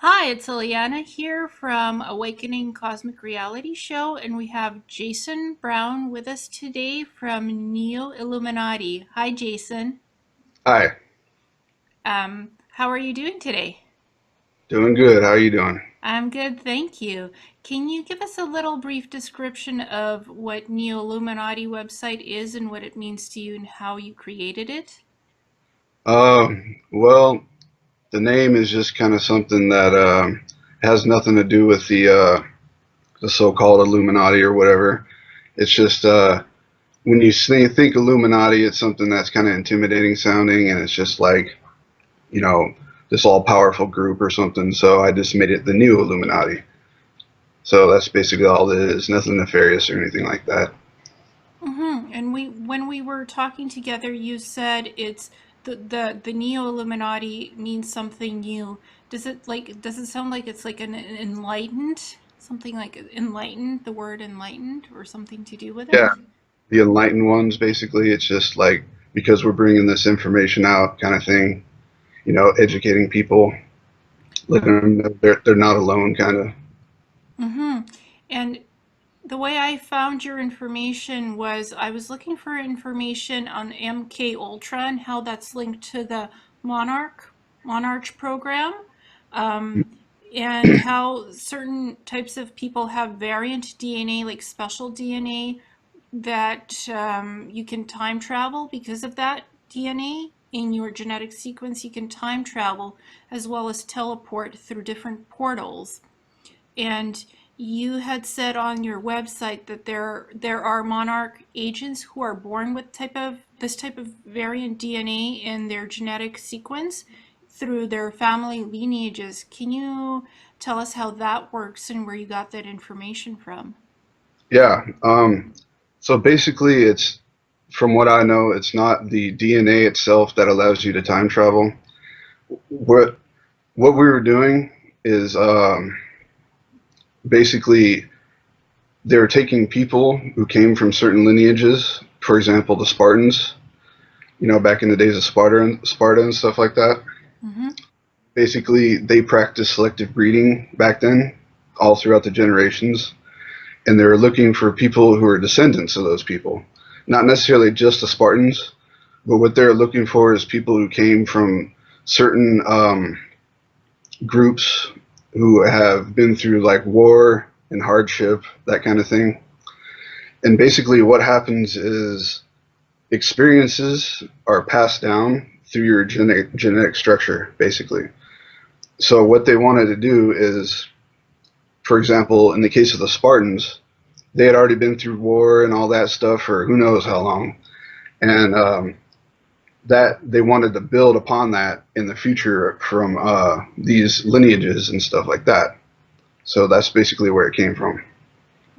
Hi, it's Ileana here from Awakening Cosmic Reality Show, and we have Jason Brown with us today from Neo Illuminati. Hi, Jason. Hi, How are you doing today? doing good. How are you doing? I'm good, thank you. Can you give us a little brief description of what Neo Illuminati website is and what it means to you and how you created it? Well, the name is just kind of something that has nothing to do with the so-called Illuminati or whatever. It's just when you think Illuminati, it's something that's kind of intimidating sounding, and it's just like you know this all-powerful group or something. So I just made it the New Illuminati. So that's basically all it is. Nothing nefarious or anything like that. And when we were talking together, you said it's the Neo Illuminati means something new. Does it sound like it's like an enlightened something like enlightened, the word enlightened or something to do with Yeah, it? the enlightened ones. Basically, it's just like because we're bringing this information out, kind of thing. Educating people, letting them know they're not alone, kind of. Mm-hmm. And the way I found your information was I was looking for information on MK Ultra and how that's linked to the Monarch program, um, and how certain types of people have variant DNA, like special DNA, that you can time travel because of that DNA in your genetic sequence. You can time travel as well as teleport through different portals. And you had said on your website that there are monarch agents who are born with this type of variant DNA in their genetic sequence through their family lineages. Can you tell us how that works and where you got that information from? Yeah. So basically, it's from what I know, it's not the DNA itself that allows you to time travel. What what we were doing is basically they were taking people who came from certain lineages, for example, the Spartans. Back in the days of Sparta and stuff like that. Mm-hmm. Basically, they practiced selective breeding back then, all throughout the generations, and they were looking for people who are descendants of those people. Not necessarily just the Spartans, but what they're looking for is people who came from certain groups who have been through like war and hardship, that kind of thing. And basically, what happens is experiences are passed down through your genetic structure, basically. So, what they wanted to do is, for example, in the case of the Spartans, they had already been through war and all that stuff for who knows how long, and that they wanted to build upon that in the future from these lineages and stuff like that. So that's basically where it came from.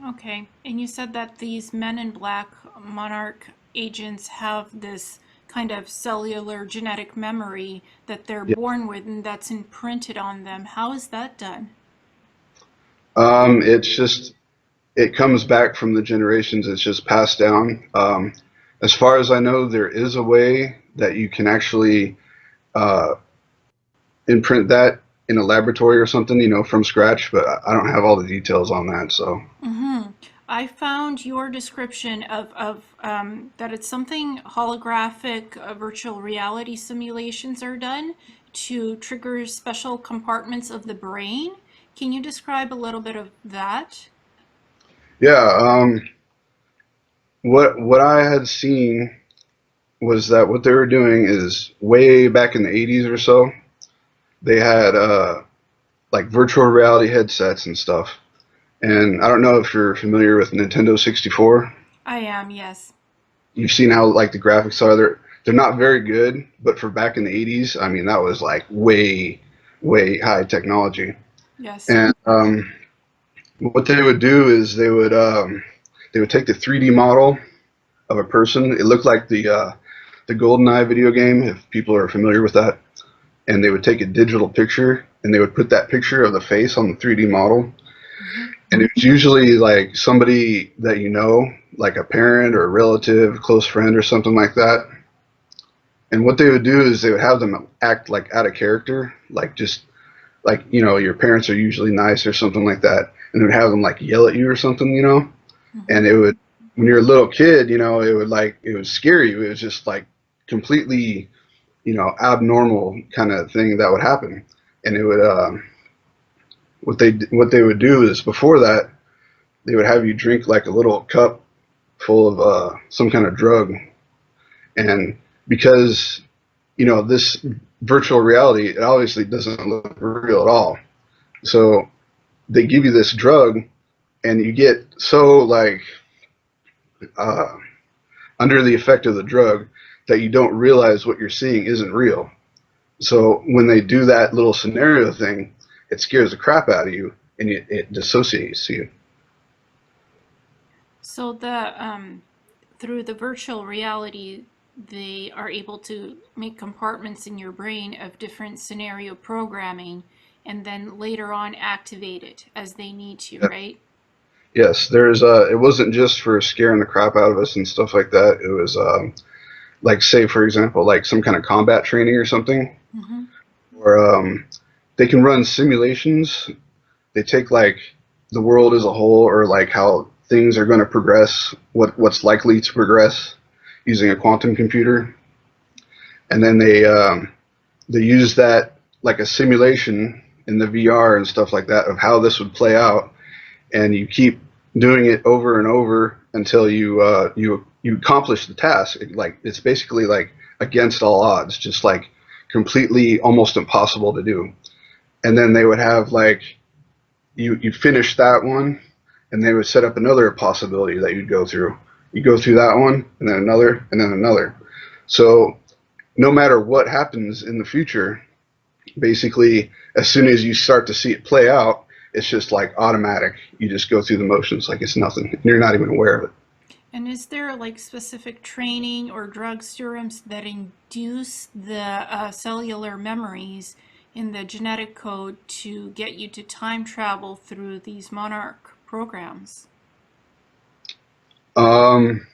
Okay. And you said that these men in black monarch agents have this kind of cellular genetic memory that they're Yeah. born with and that's imprinted on them. How is that done? It's just it comes back from the generations. It's just passed down. As far as I know, there is a way that you can actually uh, imprint that in a laboratory or something, from scratch. But I don't have all the details on that. So Mm-hmm. I found your description of that it's something holographic virtual reality simulations are done to trigger special compartments of the brain. Can you describe a little bit of that? yeah, what I had seen was that what they were doing is way back in the 80s or so, they had like virtual reality headsets and stuff. And I don't know if you're familiar with Nintendo 64. I am, yes. You've seen how like the graphics are. They're not very good, but for back in the 80s, I mean that was like way high technology. Yes. And what they would do is they would take the 3D model of a person. It looked like the GoldenEye video game, if people are familiar with that. And they would take a digital picture and they would put that picture of the face on the 3D model. Mm-hmm. And it's usually like somebody that you know, like a parent or a relative, close friend or something like that. And what they would do is they would have them act like out of character, like just like, your parents are usually nice or something like that, and it would have them like yell at you or something, and Mm-hmm. it would, when you're a little kid, it would scare you. It was just like completely, abnormal kind of thing that would happen. And it would, what they would do is before that, they would have you drink like a little cup full of some kind of drug. And because, this virtual reality, it obviously doesn't look real at all. So they give you this drug, and you get so like uh, under the effect of the drug that you don't realize what you're seeing isn't real. So when they do that little scenario thing, it scares the crap out of you, and it dissociates you. So through the virtual reality, they are able to make compartments in your brain of different scenario programming and then later on activate it as they need to, Yeah. right? Yes, there's it wasn't just for scaring the crap out of us and stuff like that. It was like, say for example, like some kind of combat training or something, Mm-hmm. or they can run simulations. They take like the world as a whole, or like how things are going to progress, what's likely to progress using a quantum computer, and then they use that like a simulation in the VR and stuff like that of how this would play out, and you keep doing it over and over until you accomplish the task. Like, it's basically like against all odds, just like completely almost impossible to do. And then they would have like you finish that one, and they would set up another possibility that you'd go through. You go through that one, and then another, and then another. So no matter what happens in the future, basically, as soon as you start to see it play out, it's just like automatic. You just go through the motions like it's nothing. And you're not even aware of it. And is there like specific training or drug serums that induce the cellular memories in the genetic code to get you to time travel through these Monarch programs? Um,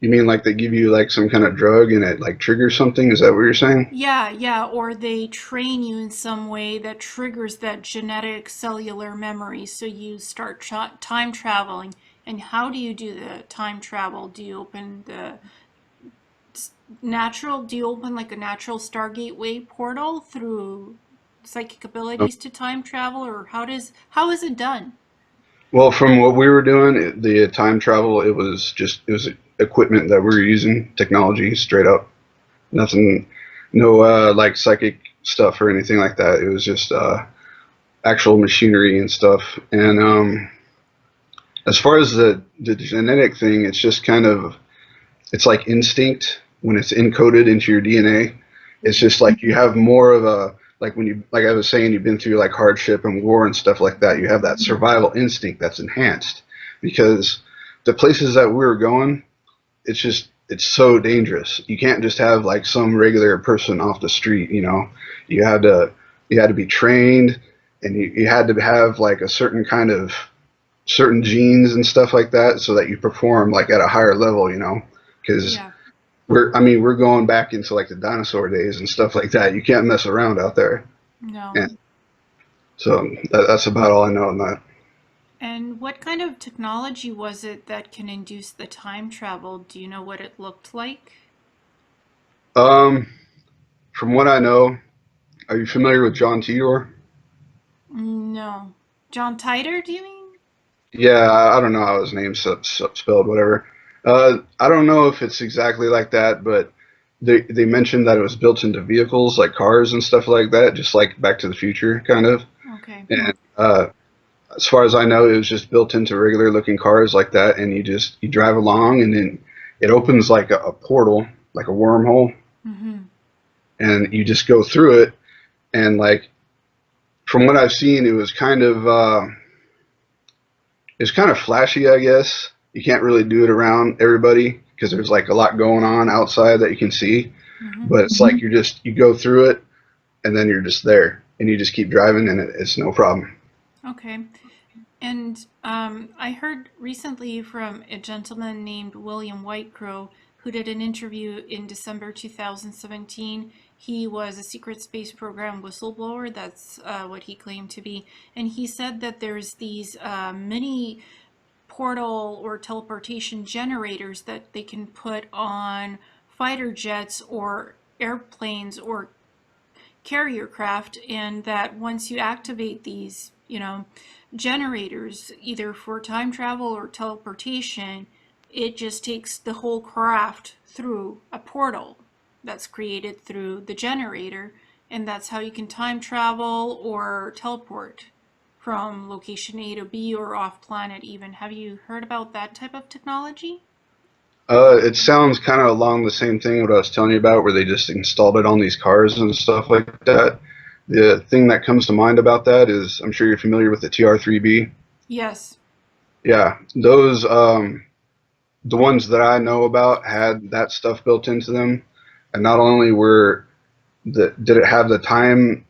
you mean like they give you like some kind of drug and it like triggers something? Is that what you're saying? Yeah, yeah, or they train you in some way that triggers that genetic cellular memory so you start time traveling. And how do you do the time travel? Do you open the do you open like a natural Stargate way portal through psychic abilities to time travel, or how is it done? Well, from what we were doing, the time travel, it was equipment that we were using, technology, straight up. Nothing, no like psychic stuff or anything like that. It was just actual machinery and stuff. And as far as the genetic thing, it's just kind of, it's like instinct when it's encoded into your DNA. It's just like you have more of a, like when you, like I was saying, you've been through like hardship and war and stuff like that. You have that survival instinct that's enhanced because the places that we were going, it's so dangerous. You can't just have like some regular person off the street. You had to you had to be trained, and you had to have like a certain kind of certain genes and stuff like that so that you perform like at a higher level. Because Yeah, we're going back into like the dinosaur days and stuff like that. You can't mess around out there. no. And so that's about all I know on that. And what kind of technology was it that can induce the time travel? Do you know what it looked like? Um, from what I know, are you familiar with John Titor? No. John Titor, do you mean? Yeah, I don't know how his name's spelled, whatever. I don't know if it's exactly like that, but they mentioned that it was built into vehicles like cars and stuff like that, just like Back to the Future, kind of. Okay. And as far as I know, it was just built into regular looking cars like that, and you drive along, and then it opens like a portal, like a wormhole, Mm-hmm. and you just go through it. And like from what I've seen, it's kind of flashy, I guess. You can't really do it around everybody because there's like a lot going on outside that you can see. Mm-hmm. But it's like you go through it, and then you're just there, and you just keep driving, and it's no problem. Okay. And I heard recently from a gentleman named William Whitecrow who did an interview in December 2017, He was a secret space program whistleblower. That's what he claimed to be. And he said that there's these mini portal or teleportation generators that they can put on fighter jets or airplanes or carrier craft, and that once you activate these, generators, either for time travel or teleportation, it just takes the whole craft through a portal that's created through the generator, and that's how you can time travel or teleport from location A to B or off planet even. Have you heard about that type of technology? It sounds kind of along the same thing what I was telling you about, where they just installed it on these cars and stuff like that. The thing that comes to mind about that is, I'm sure you're familiar with the TR3B. Yes. Yeah, those the ones that I know about had that stuff built into them, and not only did it have the time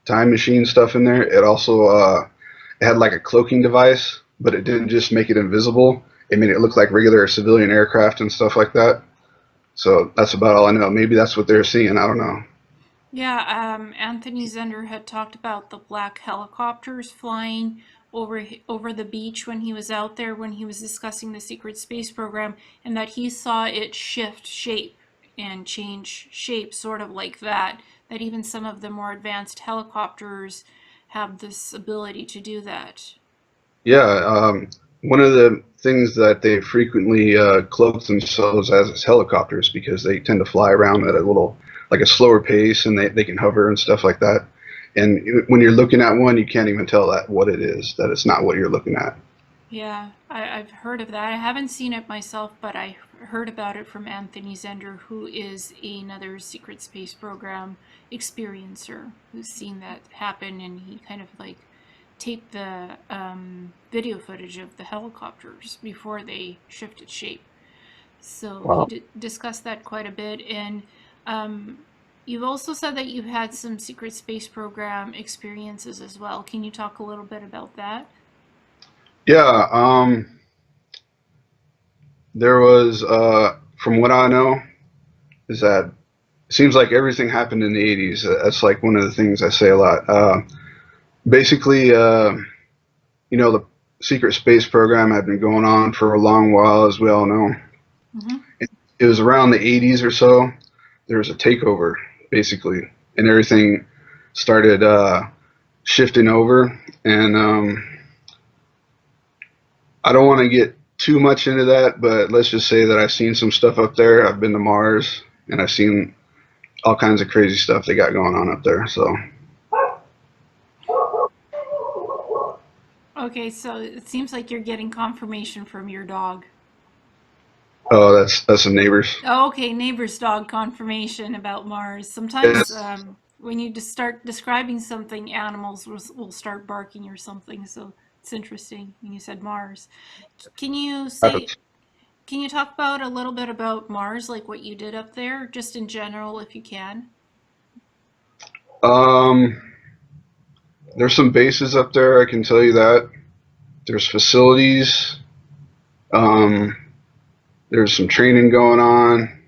machine stuff in there, it also it had like a cloaking device, but it didn't just make it invisible. It made it look like regular civilian aircraft and stuff like that. So that's about all I know. Maybe that's what they're seeing. I don't know. Yeah, Anthony Zender had talked about the black helicopters flying over the beach when he was out there when he was discussing the secret space program, and that he saw it shift shape and change shape, sort of like that. That even some of the more advanced helicopters have this ability to do that. Yeah, one of the things that they frequently cloak themselves as is helicopters because they tend to fly around at a little, like a slower pace, and they can hover and stuff like that. And when you're looking at one, you can't even tell that what it is, that it's not what you're looking at. Yeah, I've heard of that. I haven't seen it myself, but I heard about it from Anthony Zender, who is another secret space program experiencer who's seen that happen, and he kind of like taped the video footage of the helicopters before they shifted shape. So he Wow. discussed that quite a bit, and um, you've also said that you've had some secret space program experiences as well. Can you talk a little bit about that? Yeah, there was, from what I know, is that it seems like everything happened in the 80s. That's like one of the things I say a lot. Basically, the secret space program had been going on for a long while, as we all know. Mm-hmm. It was around the 80s or so. There was a takeover, basically, and everything started shifting over. And I don't want to get too much into that, but let's just say that I've seen some stuff up there. I've been to Mars, and I've seen all kinds of crazy stuff they got going on up there. So, Okay, so it seems like you're getting confirmation from your dog. oh, that's some neighbors. Oh, okay, neighbor's dog confirmation about Mars. Sometimes Yes. when you just start describing something, animals will start barking or something. So it's interesting when you said Mars. Can you say, can you talk about a little bit about Mars, like what you did up there, just in general, if you can? Um, there's some bases up there. I can tell you that. There's facilities. Um, there's some training going on,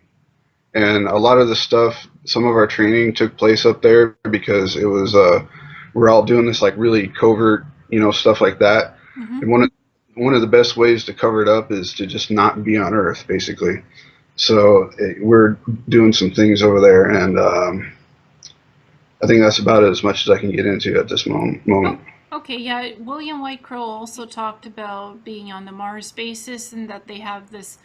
and a lot of the stuff. Some of our training took place up there because it was we're all doing this like really covert, stuff like that. Mm-hmm. And one of the best ways to cover it up is to just not be on Earth, basically. So we're doing some things over there, and I think that's about as much as I can get into at this Oh, moment. okay, yeah. William White Crow also talked about being on the Mars basis and that they have this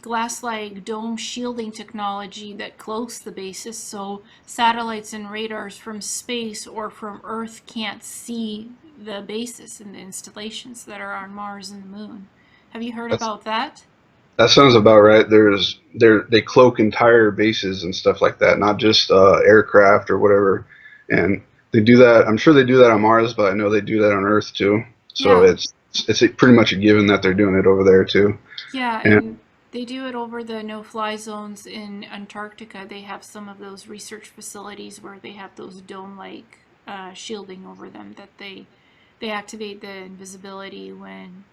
glass-like dome shielding technology that cloaks the basis so satellites and radars from space or from Earth can't see the basis and the installations that are on Mars and the Moon. Have you heard That's about that? That sounds about right. They cloak entire bases and stuff like that, not just aircraft or whatever. And they do that. I'm sure they do that on Mars, but I know they do that on Earth too. So Yeah, it's pretty much a given that they're doing it over there too. yeah, And and they do it over the no-fly zones in Antarctica. They have some of those research facilities where they have those dome-like shielding over them that they activate the invisibility when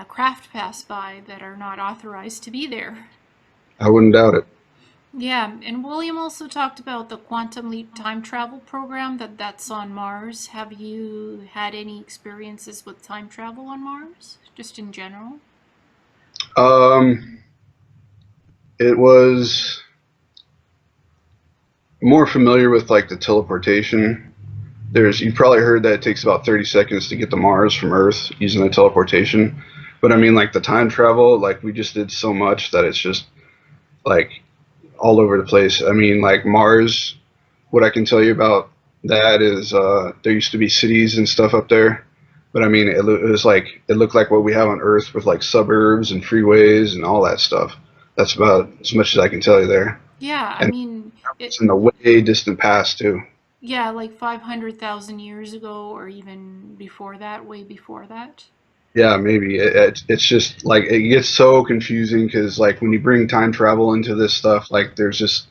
craft pass by that are not authorized to be there. I wouldn't doubt it. Yeah, and William also talked about the quantum leap time travel program that's on Mars. Have you had any experiences with time travel on Mars, just in general? Um, it was more familiar with like the teleportation. You've probably heard that it takes about 30 seconds to get to Mars from Earth using the teleportation. But I mean, like the time travel, like we just did so much that it's just like all over the place. I mean, like Mars, what I can tell you about that is there used to be cities and stuff up there. But I mean, it was like it looked like what we have on Earth with like suburbs and freeways and all that stuff. That's about as much as I can tell you there. Yeah, I And mean, it's it, in the way distant past too. yeah, like 500,000 years ago, or even before that, way before that. Yeah, maybe it's just like it gets so confusing because like when you bring time travel into this stuff, like there's just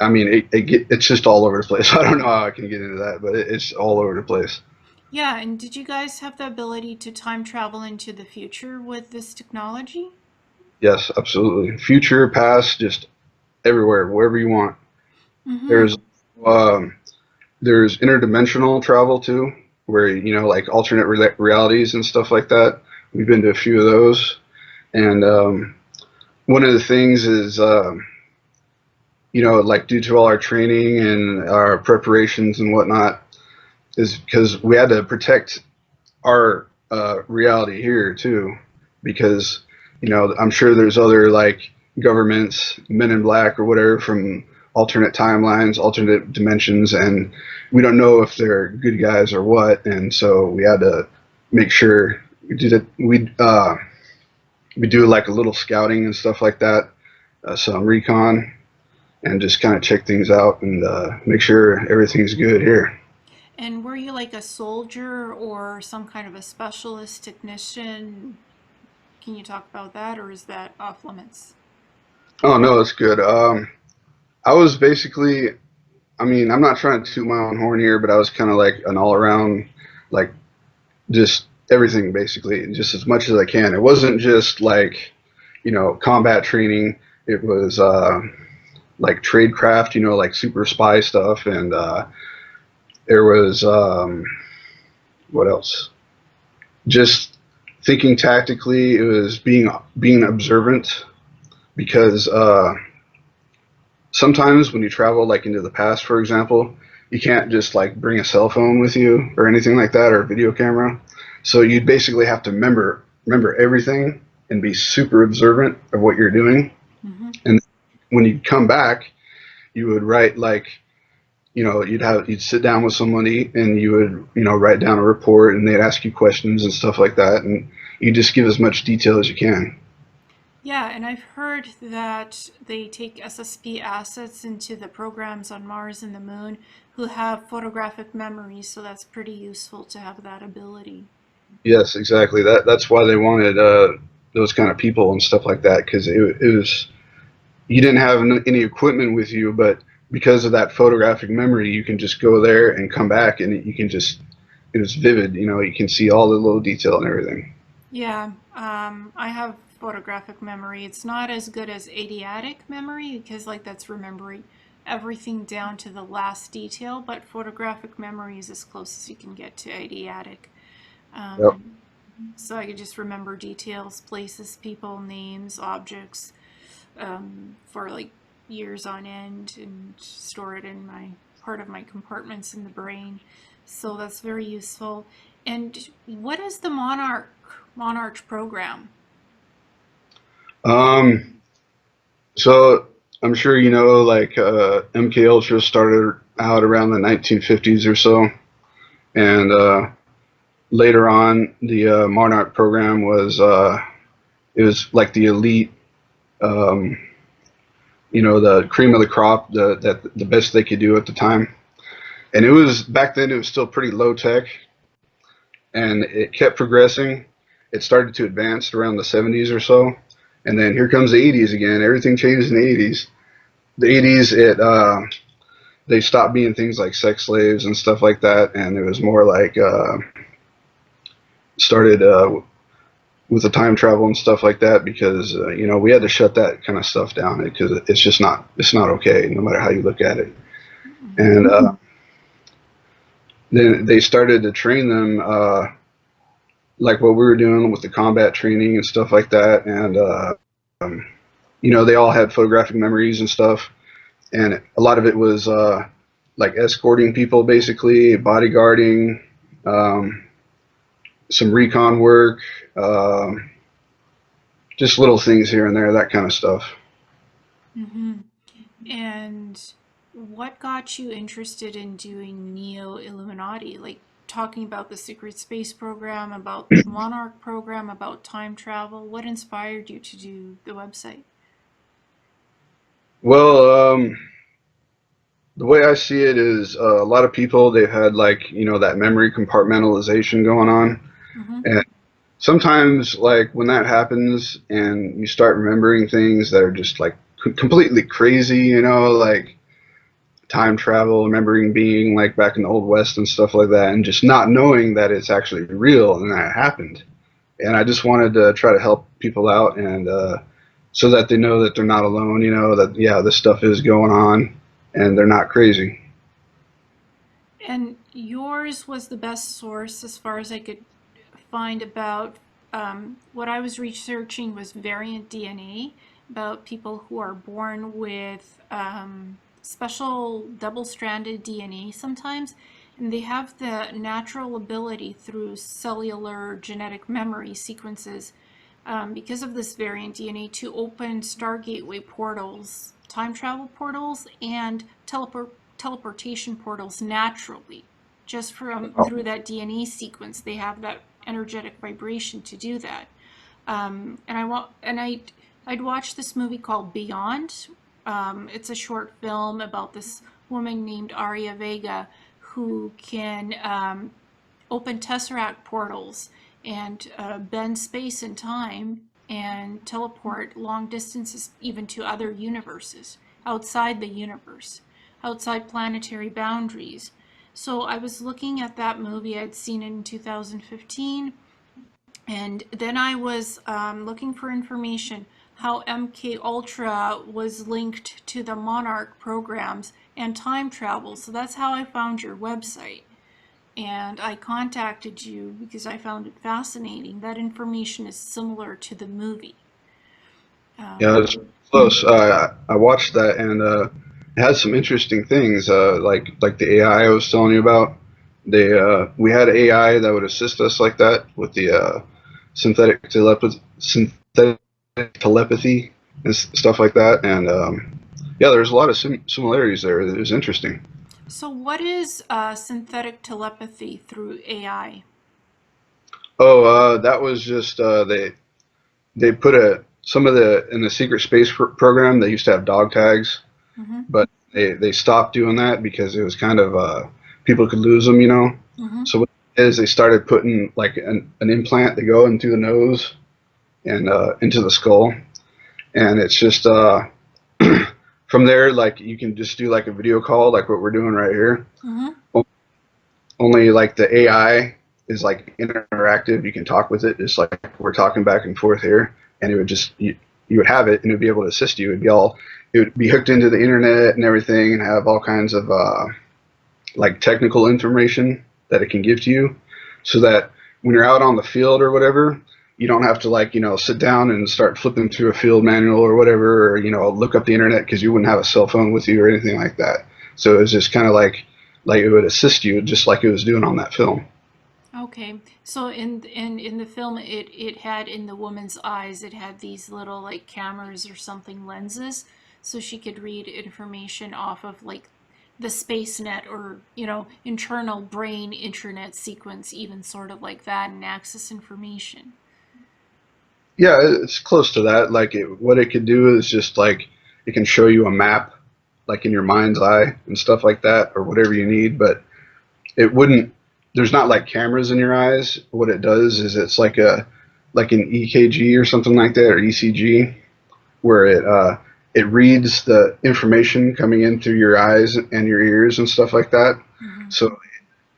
I mean it's just all over the place. I don't know how I can get into that, but it's all over the place. Yeah, and did you guys have the ability to time travel into the future with this technology? Yes, absolutely. Future, past, just everywhere, wherever you want. There's Mm-hmm. um, there's interdimensional travel too, where like alternate realities and stuff like that. We've been to a few of those, and one of the things is like due to all our training and our preparations and whatnot, is because we had to protect our reality here too, because I'm sure there's other like governments, Men in Black or whatever from alternate timelines, alternate dimensions, and we don't know if they're good guys or what, and so we had to make sure we did it. We do like a little scouting and stuff like that, some recon, and just kind of check things out and make sure everything's good here. And were you like a soldier or some kind of a specialist technician? Can you talk about that, or is that off limits? Oh no, that's good. I was basically, I mean, I'm not trying to toot my own horn here, but I was kind of like an all around, like just everything basically, just as much as I can. It wasn't just like, combat training. It was like tradecraft, like super spy stuff, and there was what else? Just thinking tactically. It was being observant because sometimes when you travel like into the past, for example, you can't just like bring a cell phone with you or anything like that or a video camera. So you'd basically have to remember everything and be super observant of what you're doing. Mm-hmm. And when you come back, you would write like you'd sit down with somebody and you would write down a report and they'd ask you questions and stuff like that, and you just give as much detail as you can. Yeah, and I've heard that they take SSP assets into the programs on Mars and the Moon who have photographic memory, so that's pretty useful to have that ability. Yes, exactly. That's why they wanted those kind of people and stuff like that because it was you didn't have any equipment with you, but because of that photographic memory, you can just go there and come back, and you can just it was vivid. You can see all the little detail and everything. Yeah, I have photographic memory. It's not as good as adiatic memory because, like, that's remembering everything down to the last detail, but photographic memory is as close as you can get to adiatic. Yep. Um, so I could just remember details, places, people, names, objects for like years on end and store it in my part of my compartments in the brain. So that's very useful. And what is the Monarch program? Um. So I'm sure like MK Ultra started out around the 1950s or so, and later on, the Monarch program was it was like the elite, um, the cream of the crop, the best they could do at the time. And it was back then. It was still pretty low tech, and it kept progressing. It started to advance around the 70s or so, and then here comes the 80s again. Everything changed in the 80s. The 80s, they stopped being things like sex slaves and stuff like that, and it was more like started with the time travel and stuff like that, because you know, we had to shut that kind of stuff down because it's just not okay, no matter how you look at it. And then they started to train them like what we were doing with the combat training and stuff like that. And you know, they all had photographic memories and stuff, and a lot of it was like escorting people, basically bodyguarding, um, some recon work, just little things here and there, that kind of stuff. Mm-hmm. And what got you interested in doing Neo Illuminati? Like talking about the secret space program, about the Monarch program, about time travel? What inspired you to do the website? Well, the way I see it is a lot of people, they've had, like, you know, that memory compartmentalization going on. Mm-hmm. And sometimes, like, when that happens and you start remembering things that are just like completely crazy, you know, like time travel, remembering being like back in the old west and stuff like that, and just not knowing that it's actually real and that it happened. And I just wanted to try to help people out, and so that they know that they're not alone, you know, that yeah, this stuff is going on and they're not crazy. And yours was the best source as far as I could find about what I was researching was variant DNA about people who are born with special double-stranded DNA sometimes, and they have the natural ability through cellular genetic memory sequences because of this variant DNA to open Stargateway portals, time travel portals, and teleportation portals naturally. Just from through that DNA sequence, they have that energetic vibration to do that. I'd watched this movie called Beyond. It's a short film about this woman named Aria Vega who can open tesseract portals and bend space and time and teleport long distances even to other universes outside the universe, outside planetary boundaries. So I was looking at that movie. I'd seen it in 2015, and then I was looking for information how MK Ultra was linked to the Monarch programs and time travel. So that's how I found your website. And I contacted you because I found it fascinating. That information is similar to the movie. Yeah, it's close. I watched that, and it had some interesting things, like the AI I was telling you about. We had AI that would assist us like that with the synthetic telepathy and stuff like that. And yeah, there's a lot of similarities there. It was interesting. So, what is synthetic telepathy through AI? Oh, that was just they put a some of the in the secret space program. They used to have dog tags, Mm-hmm. but they stopped doing that because it was kind of people could lose them, you know. Mm-hmm. So what it is, they started putting like an implant to go into the nose and into the skull, and it's just from there, like, you can just do like a video call like what we're doing right here. Mm-hmm. Only like the AI is like interactive. You can talk with it just like we're talking back and forth here, and it would just you would have it and it would be able to assist you. It would be hooked into the internet and everything, and have all kinds of like technical information that it can give to you, so that when you're out on the field or whatever, you don't have to, like, you know, sit down and start flipping through a field manual or whatever, or, you know, look up the internet, because you wouldn't have a cell phone with you or anything like that. So it was just kind of like it would assist you just like it was doing on that film. Okay, so in the film, it had in the woman's eyes, it had these little like cameras or something lenses, so she could read information off of like the space net or internal brain internet sequence, even sort of like that, and access information. Yeah, it's close to that. Like, what it could do is just like it can show you a map, like in your mind's eye and stuff like that, or whatever you need. But it wouldn't. There's not like cameras in your eyes. What it does is it's like an EKG or something like that, or ECG, where it reads the information coming in through your eyes and your ears and stuff like that. Hmm. So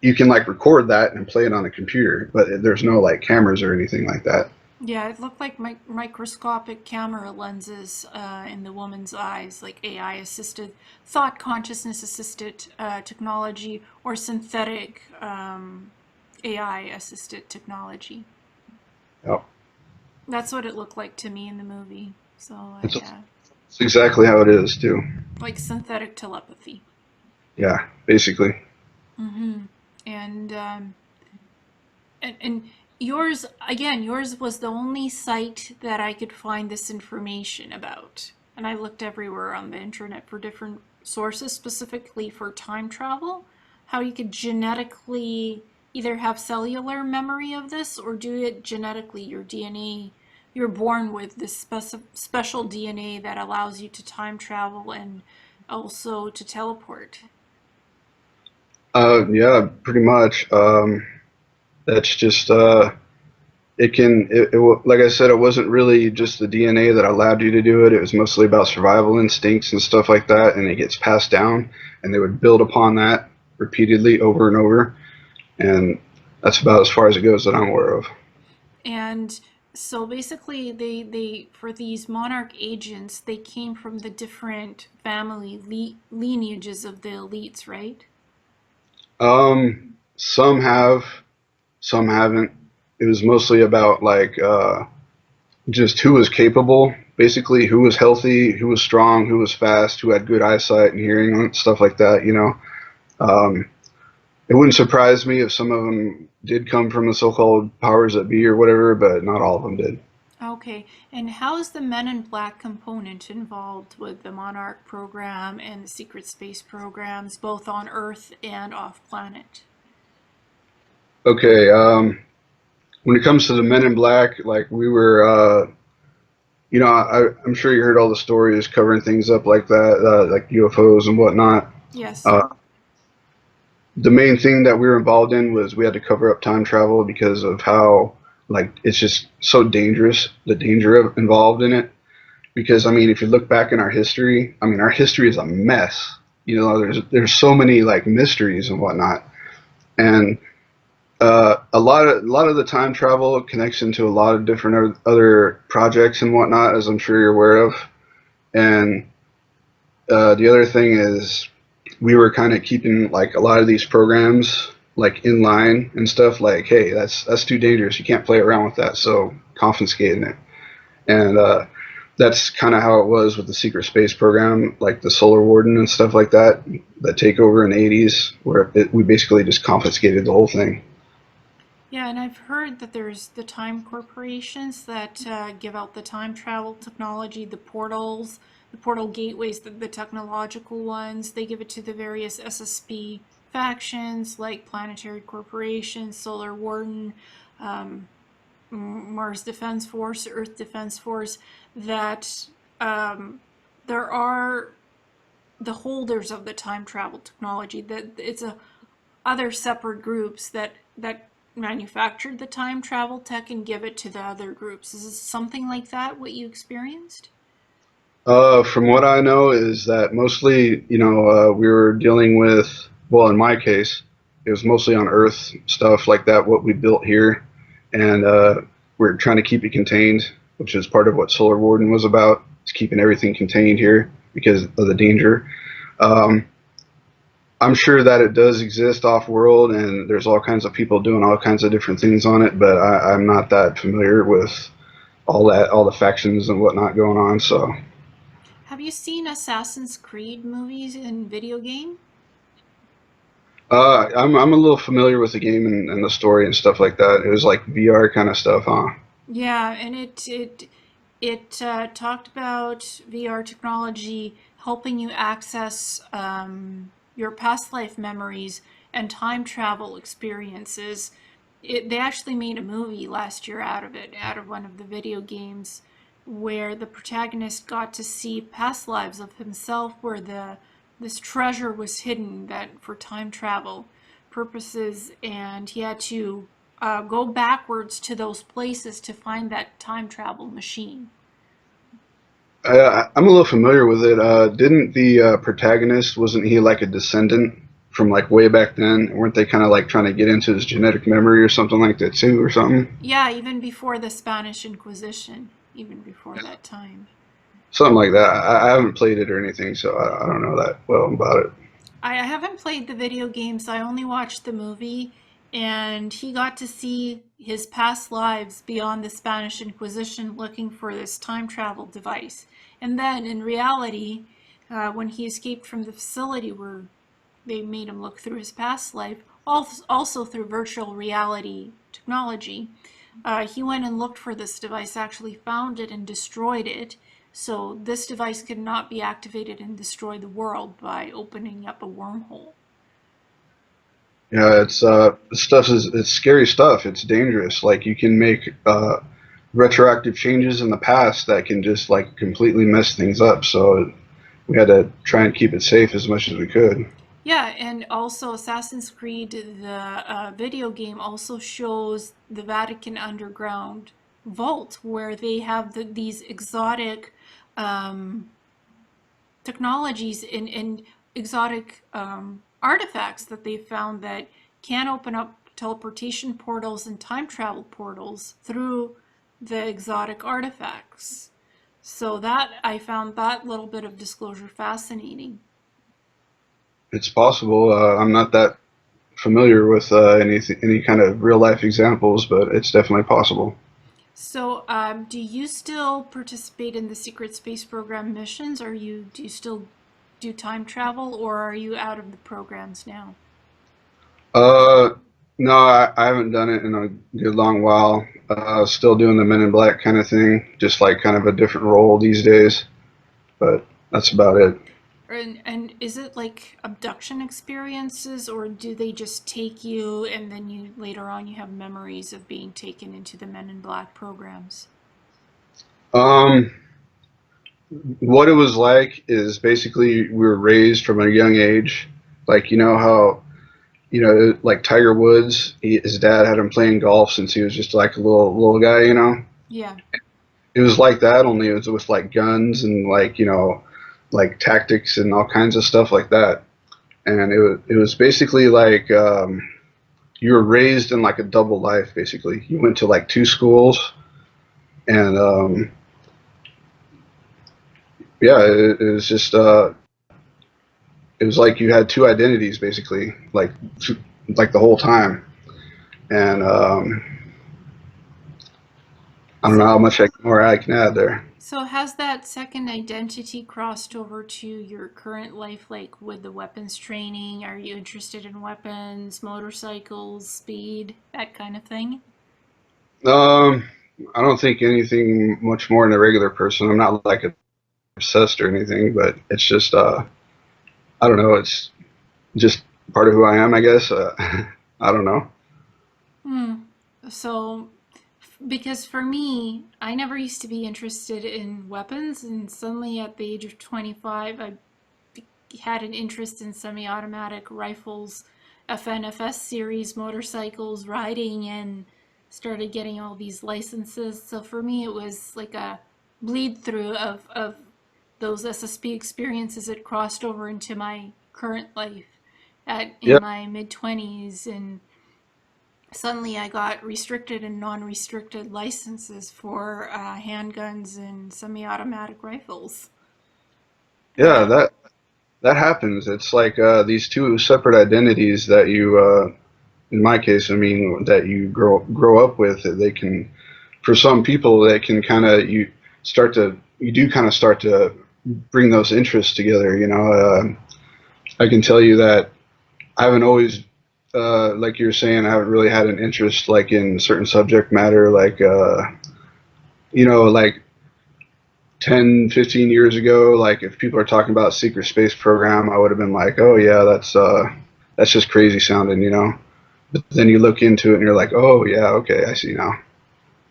you can like record that and play it on a computer, but there's no like cameras or anything like that. Yeah, it looked like microscopic camera lenses in the woman's eyes, like AI assisted, thought consciousness assisted technology, or synthetic AI assisted technology. Yep. That's what it looked like to me in the movie. So, It's, yeah, it's exactly how it is too. like synthetic telepathy. Yeah, basically. Hmm. And and yours again, yours was the only site that I could find this information about. And I looked everywhere on the internet for different sources, specifically for time travel, how you could genetically either have cellular memory of this or do it genetically, your DNA. You're born with this special DNA that allows you to time travel and also to teleport. Yeah, pretty much. That's just like I said, it wasn't really just the DNA that allowed you to do it. It was mostly about survival instincts and stuff like that, and it gets passed down, and they would build upon that repeatedly over and over, and that's about as far as it goes that I'm aware of. And so basically they for these monarch agents, they came from the different family lineages of the elites, right? Some have, some haven't. It was mostly about like just who was capable, basically who was healthy, who was strong, who was fast, who had good eyesight and hearing, and stuff like that. Um, it wouldn't surprise me if some of them did come from the so-called powers that be or whatever, but not all of them did. Okay, and how is the Men in Black component involved with the Monarch program and the secret space programs, both on Earth and off planet? Okay, when it comes to the Men in Black, like we were, I'm sure you heard all the stories covering things up like that, like UFOs and whatnot. Yes. Uh, the main thing that we were involved in was we had to cover up time travel because of how like it's just so dangerous, the danger involved in it. Because I mean, if you look back in our history, I mean, our history is a mess. There's so many like mysteries and whatnot, and a lot of the time travel connects into a lot of different other projects and whatnot, as I'm sure you're aware of. And the other thing is we were kind of keeping like a lot of these programs like in line and stuff like, hey, that's too dangerous, you can't play around with that, so confiscating it. And that's kind of how it was with the secret space program, like the solar warden and stuff like that, that takeover in the 80s where we basically just confiscated the whole thing. Yeah, and I've heard that there's the time corporations that give out the time travel technology, the portals, the portal gateways, the technological ones. They give it to the various SSP factions like Planetary Corporation, Solar Warden, um, Mars Defense Force, Earth Defense Force, that there are the holders of the time travel technology. That it's a other separate groups that manufactured the time travel tech and give it to the other groups. Is this something like that what you experienced? From what I know is that mostly, we were dealing with, well, in my case, it was mostly on Earth stuff like that, what we built here, and we're trying to keep it contained, which is part of what Solar Warden was about, is keeping everything contained here because of the danger. Um, I'm sure that it does exist off world, and there's all kinds of people doing all kinds of different things on it, but I'm not that familiar with all the factions and whatnot going on, so. Have you seen Assassin's Creed movies in video game? I'm a little familiar with the game and the story and stuff like that. It was like VR kind of stuff, huh? Yeah, and it talked about VR technology helping you access your past life memories and time travel experiences. They actually made a movie last year out of it, out of one of the video games, where the protagonist got to see past lives of himself, where the this treasure was hidden that for time travel purposes, and he had to go backwards to those places to find that time travel machine. I'm a little familiar with it. Didn't the protagonist, wasn't he like a descendant from like way back then? Weren't they kind of like trying to get into his genetic memory or something like that too, or something? Yeah, even before the Spanish Inquisition, even before that time. Something like that. I haven't played it or anything, so I don't know that well about it. I haven't played the video games, I only watched the movie, and he got to see his past lives beyond the Spanish Inquisition looking for this time travel device. And then in reality, when he escaped from the facility where they made him look through his past life, also through virtual reality technology, he went and looked for this device, actually found it and destroyed it. So this device could not be activated and destroy the world by opening up a wormhole. Yeah, it's scary stuff. It's dangerous. Like you can make retroactive changes in the past that can just like completely mess things up. So we had to try and keep it safe as much as we could. Yeah, and also Assassin's Creed, the video game, also shows the Vatican underground vault where they have these exotic um, technologies and exotic artifacts that they found that can open up teleportation portals and time travel portals through the exotic artifacts. So that I found that little bit of disclosure fascinating. It's possible. I'm not that familiar with any kind of real life examples, but it's definitely possible. So, do you still participate in the secret space program missions, or do you still do time travel, or are you out of the programs now? Uh, no, I haven't done it in a good long while. Still doing the Men in Black kind of thing, just like kind of a different role these days. But that's about it. And is it like abduction experiences, or do they just take you and then you later on you have memories of being taken into the Men in Black programs? Um, what it was like is basically we were raised from a young age. Like you know how like Tiger Woods, his dad had him playing golf since he was just like a little guy. Yeah. It was like that, only it was with like guns and like like tactics and all kinds of stuff like that. And it was basically like you were raised in like a double life. Basically, you went to like two schools, and yeah, it was just it was like you had two identities basically, like the whole time. And I don't know So, how much more I can add there. so has that second identity crossed over to your current life, like with the weapons training? Are you interested in weapons, motorcycles, speed, that kind of thing? Um, I don't think anything much more than a regular person. I'm not like obsessed or anything, but it's just I don't know. It's just part of who I am, I guess. I don't know. Hmm. So, because for me, I never used to be interested in weapons, and suddenly at the age of 25, I had an interest in semi automatic rifles, FNFS series, motorcycles, riding, and started getting all these licenses. So for me, it was like a bleed through of those SSP experiences that crossed over into my current life in Yeah, my mid 20s. And suddenly I got restricted and non restricted licenses for handguns and semi automatic rifles. yeah, Uh, that happens. It's like these two separate identities that you, in my case, I mean, that you grow up with. That they can, for some people, that can kind of you do kind of start to bring those interests together. I can tell you that I haven't always, like you were saying, I haven't really had an interest like in certain subject matter, like like 10, 15 years ago, like if people are talking about secret space program, I would have been like, oh yeah, that's just crazy sounding. But then you look into it and you're like, oh yeah, okay, I see now,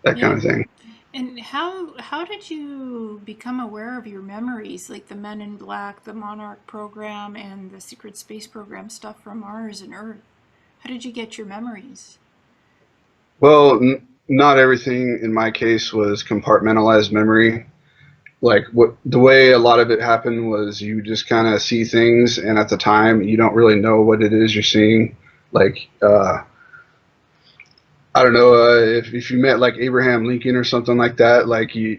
that kind yeah. of thing. And how did you become aware of your memories, like the Men in Black, the Monarch program, and the secret space program stuff from Mars and Earth? How did you get your memories? Well, not everything in my case was compartmentalized memory. like what the way a lot of it happened was you just kind of see things, and at the time you don't really know what it is you're seeing. Like I don't know if you met like Abraham Lincoln or something like that, like you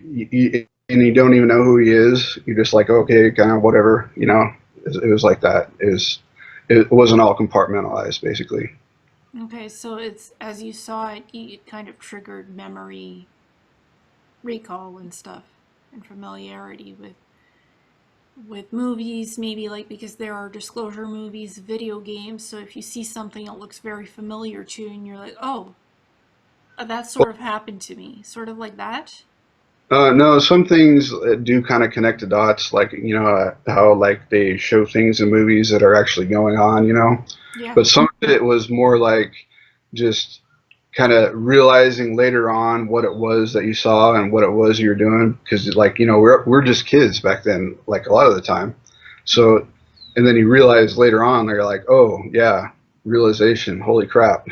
and you don't even know who he is. You're just like, okay, kind of whatever, you know. It was like that. It wasn't all compartmentalized, basically. Okay, so it's as you saw it, it kind of triggered memory recall and stuff and familiarity with movies, maybe like because there are disclosure movies, video games, so if you see something that looks very familiar to you and you're like, oh, that sort of happened to me, sort of like that. No, some things do kind of connect the dots, like how like they show things in movies that are actually going on, you know. Yeah. But some of it was more like just kind of realizing later on what it was that you saw and what it was you were doing, because like we're just kids back then, like a lot of the time. So, and then you realize later on, they're like, oh yeah, realization, holy crap.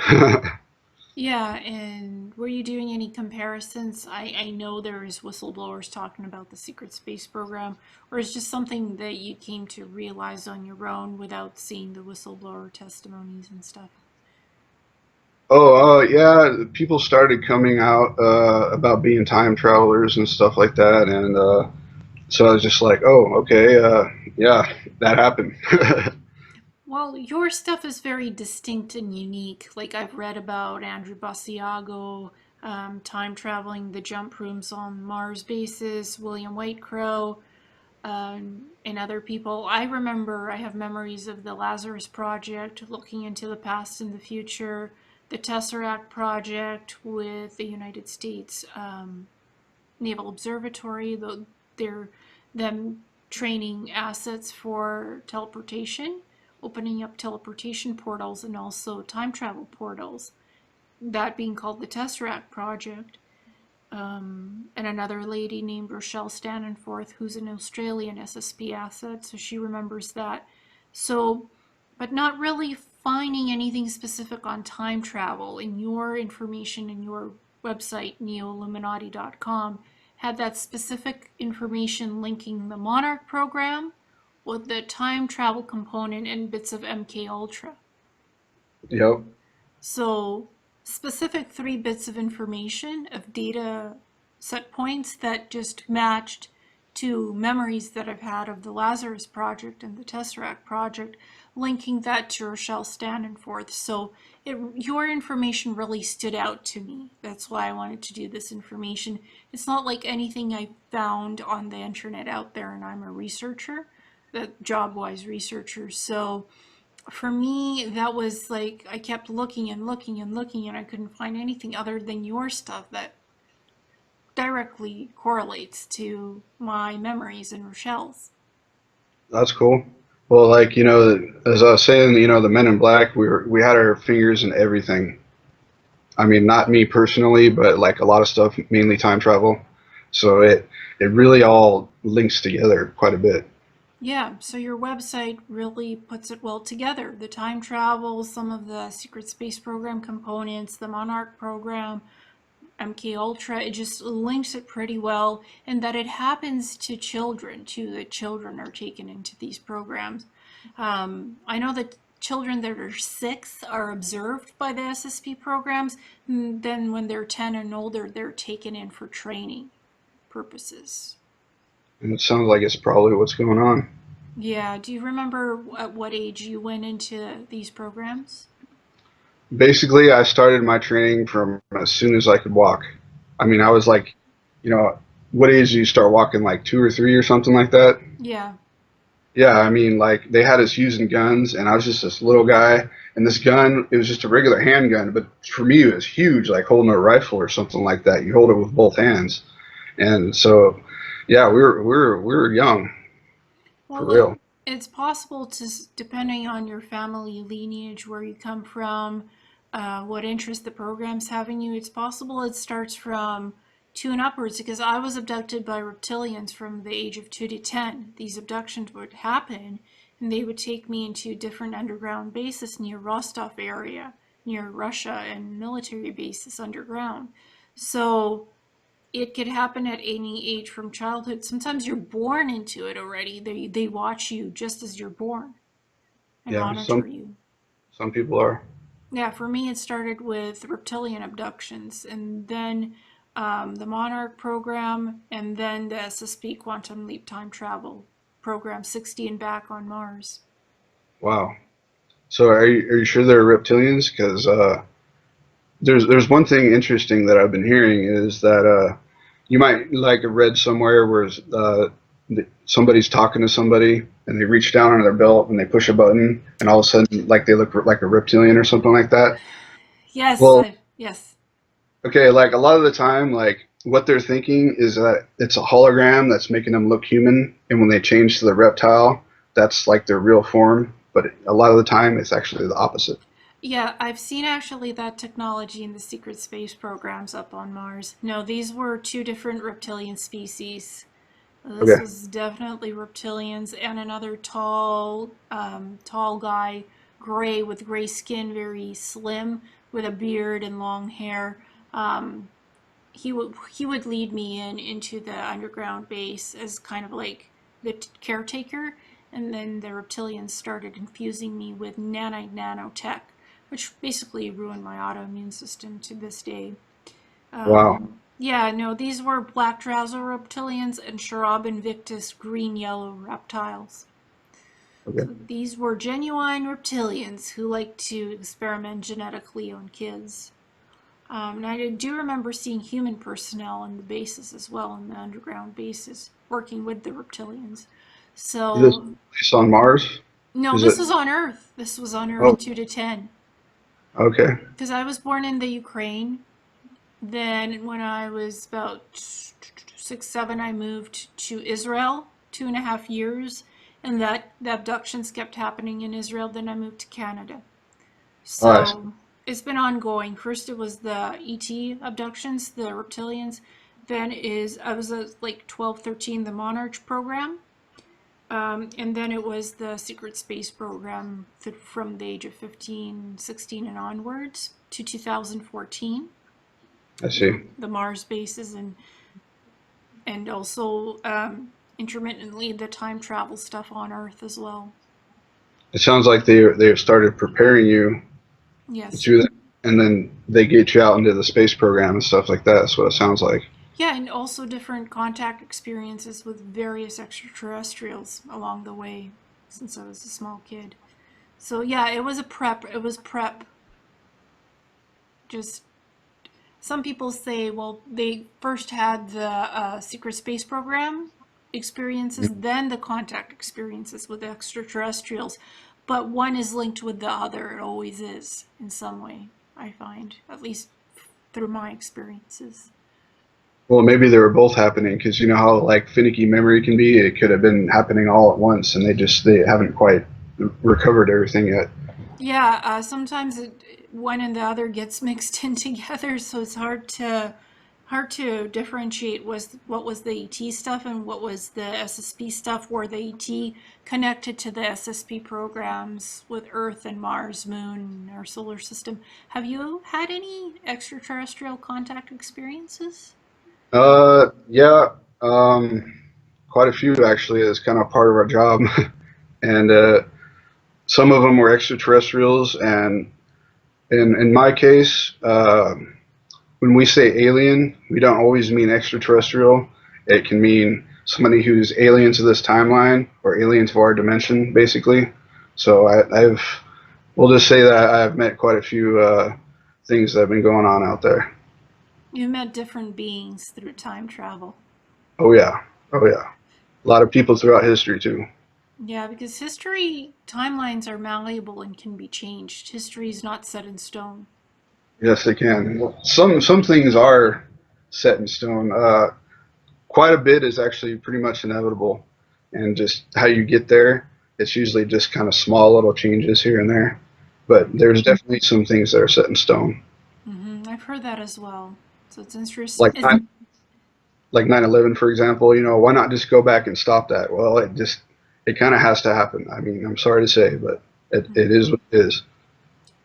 Yeah, and were you doing any comparisons? I know there is whistleblowers talking about the secret space program, or is just something that you came to realize on your own without seeing the whistleblower testimonies and stuff? Oh, yeah, people started coming out about being time travelers and stuff like that, and so I was just like, oh, okay, yeah, that happened. Well, your stuff is very distinct and unique. Like I've read about Andrew Basiago, time traveling, the jump rooms on Mars bases, William Whitecrow, and other people. I remember I have memories of the Lazarus Project, looking into the past and the future, the Tesseract Project with the United States Naval Observatory, they're them training assets for teleportation, opening up teleportation portals and also time travel portals. That being called the Tesseract Project. And another lady named Rochelle Stannenforth, who's an Australian SSP asset, so she remembers that. So, but not really finding anything specific on time travel in your information in your website, neoilluminati.com, had that specific information linking the Monarch program with the time travel component and bits of MK Ultra. Yep. So, specific 3 bits of information of data set points that just matched to memories that I've had of the Lazarus Project and the Tesseract Project, linking that to Rochelle Stannenforth. So, your information really stood out to me. That's why I wanted to do this information. It's not like anything I found on the internet out there, and I'm a researcher, the job wise researcher. So, for me, that was like I kept looking and looking and looking, and I couldn't find anything other than your stuff that directly correlates to my memories and Rochelle's. That's cool. Well, like as I was saying, the Men in Black, we had our fingers in everything. I mean, not me personally, but like a lot of stuff, mainly time travel. So it really all links together quite a bit. Yeah, so your website really puts it well together. The time travel, some of the secret space program components, the Monarch program, MK Ultra, it just links it pretty well, and that it happens to children too. That children are taken into these programs. I know that children that are 6 are observed by the SSP programs. And then when they're 10 and older, they're taken in for training purposes. And it sounds like it's probably what's going on. Yeah. Do you remember at what age you went into these programs? Basically, I started my training from as soon as I could walk. I mean, I was like, you know, what age do you start walking? Like 2 or 3 or something like that? Yeah. Yeah, I mean, like they had us using guns, and I was just this little guy, and this gun, it was just a regular handgun, but for me, it was huge, like holding a rifle or something like that. You hold it with both hands, and so, yeah, we were young for Well, real. it's possible to, depending on your family lineage, where you come from, what interest the programs have in you, it's possible it starts from 2 and upwards. Because I was abducted by reptilians from the age of 2 to 10. These abductions would happen, and they would take me into different underground bases near Rostov area, near Russia, and military bases underground. So it could happen at any age from childhood. Sometimes you're born into it already. They watch you just as you're born and Yeah, monitor you. some people are. Yeah, for me, it started with reptilian abductions, and then the Monarch program, and then the SSP Quantum Leap Time Travel program, 60 and back on Mars. Wow. So are you sure they're reptilians? Because there's one thing interesting that I've been hearing is that you might like have read somewhere where somebody's talking to somebody and they reach down on their belt and they push a button and all of a sudden like they look like a reptilian or something like that. Yes, Well, yes. okay, like a lot of the time, like what they're thinking is that it's a hologram that's making them look human, and when they change to the reptile, that's like their real form. But a lot of the time, it's actually the opposite. Yeah, I've seen actually that technology in the secret space programs up on Mars. No, these were two different reptilian species. This Okay. was definitely reptilians and another tall guy, gray with gray skin, very slim, with a beard and long hair. Um, he would lead me into the underground base as kind of like the caretaker, and then the reptilians started infusing me with nanotech, which basically ruined my autoimmune system to this day. Wow. Yeah, no, these were black drowser reptilians and Sharab Invictus green yellow reptiles. Okay. So these were genuine reptilians who like to experiment genetically on kids. And I do remember seeing human personnel on the bases as well, in the underground bases, working with the reptilians. This So, place on Mars? no, Is this it? was on Earth. This was on Earth Oh, 2 to 10. okay. Because I was born in the Ukraine. Then, when I was about 6, 7, I moved to Israel, 2.5 years. And that the abductions kept happening in Israel. Then I moved to Canada. All right. So it's been ongoing. First it was the ET abductions, the reptilians. Then I was like 12, 13, the Monarch program. And then it was the secret space program from the age of 15, 16 and onwards to 2014. I see. The Mars bases and also intermittently the time travel stuff on Earth as well. It sounds like they started preparing you Yes. through that, and then they get you out into the space program and stuff like that. That's what it sounds like. Yeah, and also different contact experiences with various extraterrestrials along the way since I was a small kid. So yeah, it was a prep. It was prep. Just some people say, well, they first had the secret space program experiences, then the contact experiences with extraterrestrials. But one is linked with the other. It always is in some way, I find, at least through my experiences. Well, maybe they were both happening because you know how like finicky memory can be. It could have been happening all at once, and they haven't quite recovered everything yet. Yeah, sometimes one and the other gets mixed in together, so it's hard to differentiate what was the ET stuff and what was the SSP stuff. Where the ET connected to the SSP programs with Earth and Mars, Moon, our solar system. Have you had any extraterrestrial contact experiences? Yeah, quite a few actually. It's kind of part of our job, and some of them were extraterrestrials. And in my case, when we say alien, we don't always mean extraterrestrial. It can mean somebody who's alien to this timeline or alien to our dimension, basically. So we'll just say that I've met quite a few things that have been going on out there. You met different beings through time travel. Oh yeah, oh yeah. A lot of people throughout history too. Yeah, because history timelines are malleable and can be changed. History is not set in stone. Yes, they can. Well, some things are set in stone. Quite a bit is actually pretty much inevitable, and just how you get there, it's usually just kind of small little changes here and there. But there's definitely some things that are set in stone, I've heard that as well. So it's interesting. like like 9/11, for example. You know, why not just go back and stop that? Well, it kind of has to happen. I mean, I'm sorry to say, but it is what it is.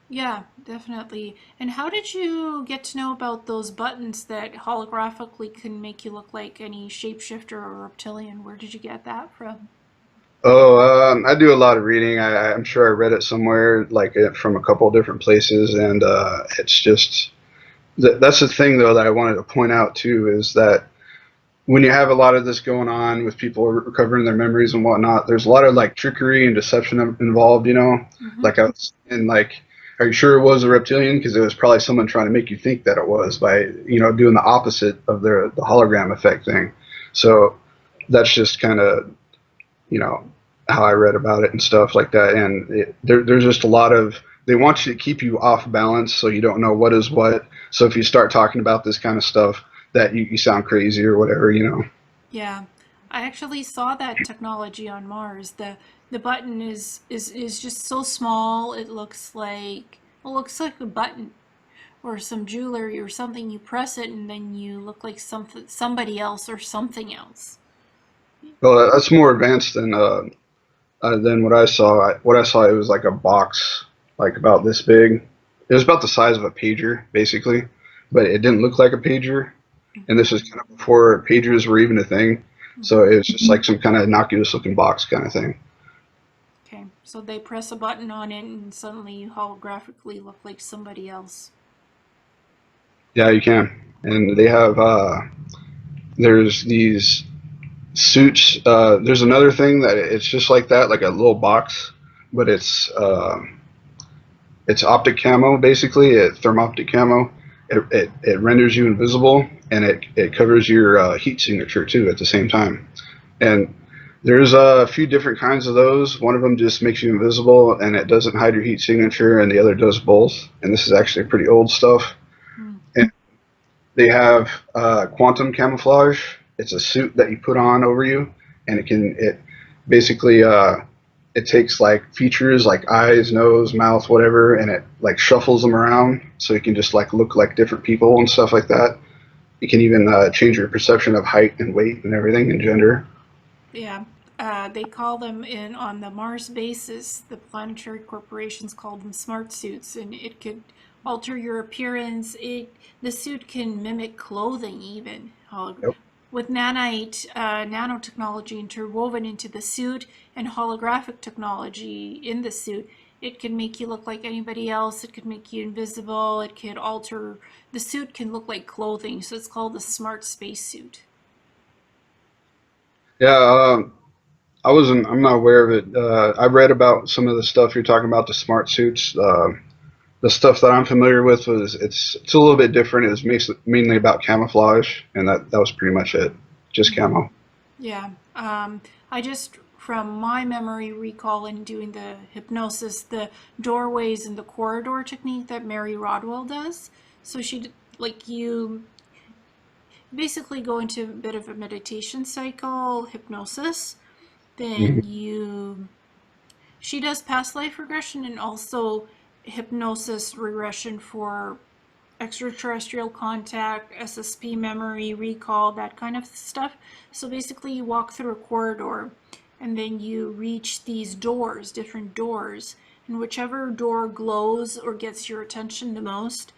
Yeah, definitely. And how did you get to know about those buttons that holographically can make you look like any shapeshifter or reptilian? Where did you get that from? Oh, I do a lot of reading. I'm sure I read it somewhere, like from a couple of different places, and it's just that's the thing though that I wanted to point out too is that when you have a lot of this going on with people recovering their memories and whatnot, there's a lot of like trickery and deception involved. You know, Mm-hmm. like I was and like, are you sure it was a reptilian? Because it was probably someone trying to make you think that it was by doing the opposite of the hologram effect thing. So that's just kind of you know how I read about it and stuff like that. And there's just a lot of they want you to keep you off balance so you don't know what is what. So if you start talking about this kind of stuff, that you sound crazy or whatever. Yeah, I actually saw that technology on Mars. The button is just so small. It looks like a button or some jewelry or something. You press it and then you look like somebody else or something else. Well, that's more advanced than what I saw. What I saw, it was like a box, like about this big. It was about the size of a pager, basically, but it didn't look like a pager. And this was kind of before pagers were even a thing. So Hmm. it was just like some kind of innocuous looking box kind of thing. Okay, so they press a button on it and suddenly you holographically look like somebody else. Yeah, you can. And they have there's these suits. There's another thing that it's just like that, like a little box, but it's optic camo basically. Thermoptic camo. It renders you invisible and it covers your heat signature too at the same time. And there's a few different kinds of those. One of them just makes you invisible and it doesn't hide your heat signature, and the other does both. And this is actually pretty old stuff. Hmm. And they have quantum camouflage. It's a suit that you put on over you, and it basically it takes like features like eyes, nose, mouth, whatever, and it like shuffles them around so you can just like look like different people and stuff like that. You can even change your perception of height and weight and everything and gender. Yeah, they call them in on the Mars basis. The planetary corporations call them smart suits, and it could alter your appearance. The suit can mimic clothing even. Yep. With nanotechnology interwoven into the suit and holographic technology in the suit, it can make you look like anybody else. It could make you invisible. It could alter the suit can look like clothing. So it's called the smart spacesuit. Yeah, I'm not aware of it. I read about some of the stuff you're talking about, the smart suits. The stuff that I'm familiar with was it's a little bit different. It was mainly about camouflage, and that was pretty much it, just Mm-hmm. camo. Yeah. I just, from my memory recall in doing the hypnosis, the doorways and the corridor technique that Mary Rodwell does. So like you basically go into a bit of a meditation cycle, hypnosis. Then Hmm. she does past life regression and also hypnosis regression for extraterrestrial contact, SSP memory, recall, that kind of stuff. So basically, you walk through a corridor and then you reach these doors, different doors, and whichever door glows or gets your attention the most,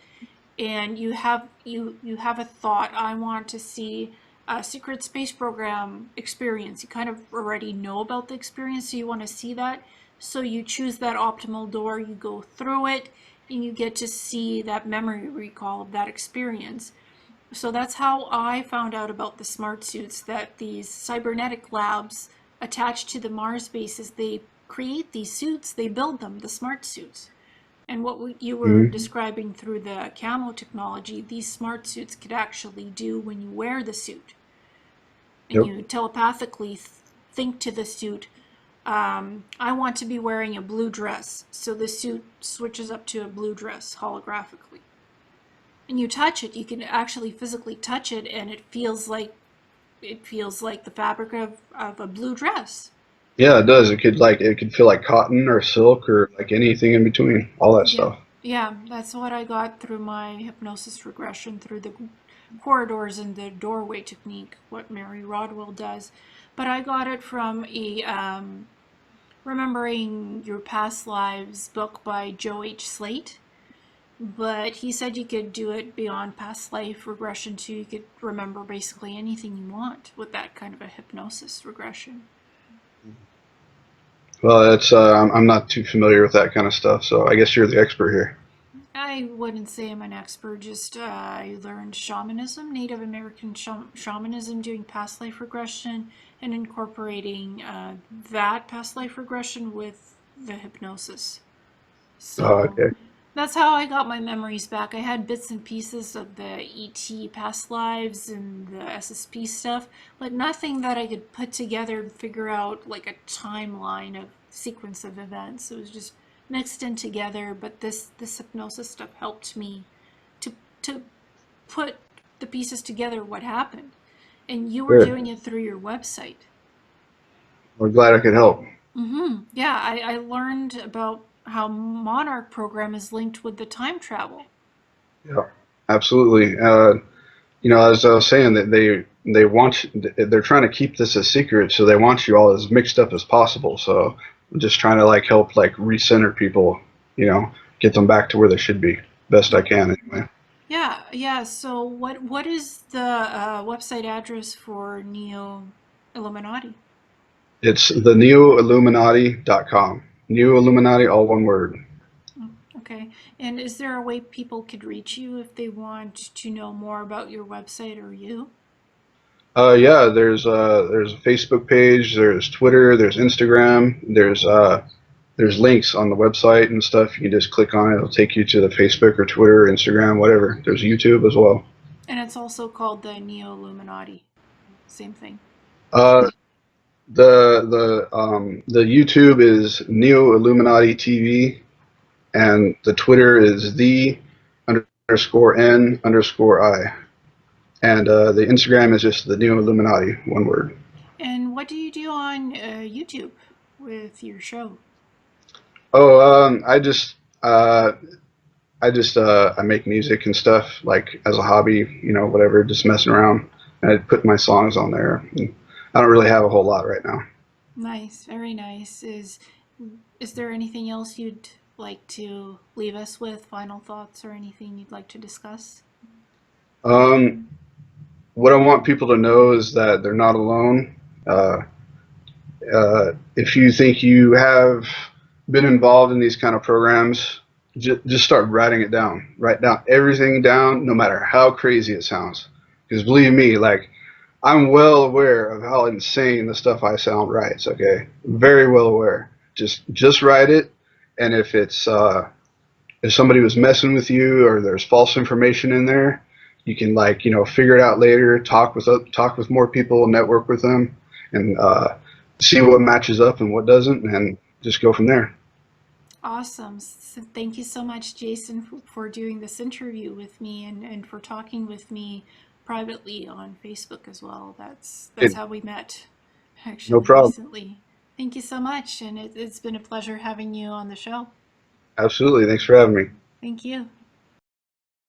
and you have a thought, I want to see a secret space program experience. You kind of already know about the experience, so you want to see that. So you choose that optimal door, you go through it, and you get to see that memory recall of that experience. So that's how I found out about the smart suits, that these cybernetic labs attached to the Mars bases, they create these suits, they build them, the smart suits. And what you were Hmm. describing through the camo technology, these smart suits could actually do when you wear the suit and Yep. you telepathically think to the suit, I want to be wearing a blue dress. So the suit switches up to a blue dress holographically. And you touch it, you can actually physically touch it, and it feels like the fabric of a blue dress. Yeah, it does. It could feel like cotton or silk or like anything in between, all that Yeah, stuff. yeah, that's what I got through my hypnosis regression through the corridors and the doorway technique, what Mary Rodwell does. But I got it from remembering your past lives book by Joe H. Slate, but he said you could do it beyond past life regression too. You could remember basically anything you want with that kind of a hypnosis regression. Well, it's I'm not too familiar with that kind of stuff, so I guess you're the expert here. I wouldn't say I'm an expert, just I learned shamanism, Native American shamanism, doing past life regression and incorporating that past life regression with the hypnosis. So Okay. that's how I got my memories back. I had bits and pieces of the ET past lives and the SSP stuff, but nothing that I could put together and figure out like a timeline of sequence of events. It was just mixed in together, but this hypnosis stuff helped me to to put the pieces together what happened. And you were Good. doing it through your website. We're glad I could help. Yeah, I learned about how Monarch program is linked with the time travel. Yeah, absolutely. As I was saying, that they want they're trying to keep this a secret, so they want you all as mixed up as possible. So I'm just trying to like help like recenter people, get them back to where they should be, best I can anyway. Yeah, yeah. So what is the website address for Neo Illuminati? It's the neoilluminati.com. Neo Illuminati, all one word. Okay. And is there a way people could reach you if they want to know more about your website or you? Yeah, there's a Facebook page, there's Twitter, there's Instagram, there's links on the website and stuff. You can just click on it; it'll take you to the Facebook or Twitter, or Instagram, whatever. There's YouTube as well. And it's also called the Neo Illuminati. Same thing. Uh, the YouTube is Neo Illuminati TV, and the Twitter is the underscore N underscore I, and the Instagram is just the Neo Illuminati, one word. And what do you do on YouTube with your show? Oh, I make music and stuff like as a hobby, whatever, just messing around. And I put my songs on there. And I don't really have a whole lot right now. Nice, very nice. Is there anything else you'd like to leave us with? Final thoughts or anything you'd like to discuss? Um, what I want people to know is that they're not alone. Uh, if you think you have been involved in these kind of programs, just start writing it down. Write down everything down, no matter how crazy it sounds. Because believe me, like I'm well aware of how insane the stuff I sound writes. Okay, very well aware. Just write it, and if somebody was messing with you or there's false information in there, you can figure it out later. Talk with more people, network with them, and see what matches up and what doesn't, and just go from there. Awesome. So thank you so much, Jason, for doing this interview with me and for talking with me privately on Facebook as well. That's Hey, how we met no actually problem. recently. Thank you so much, and it's been a pleasure having you on the show. Absolutely. Thanks for having me. Thank you.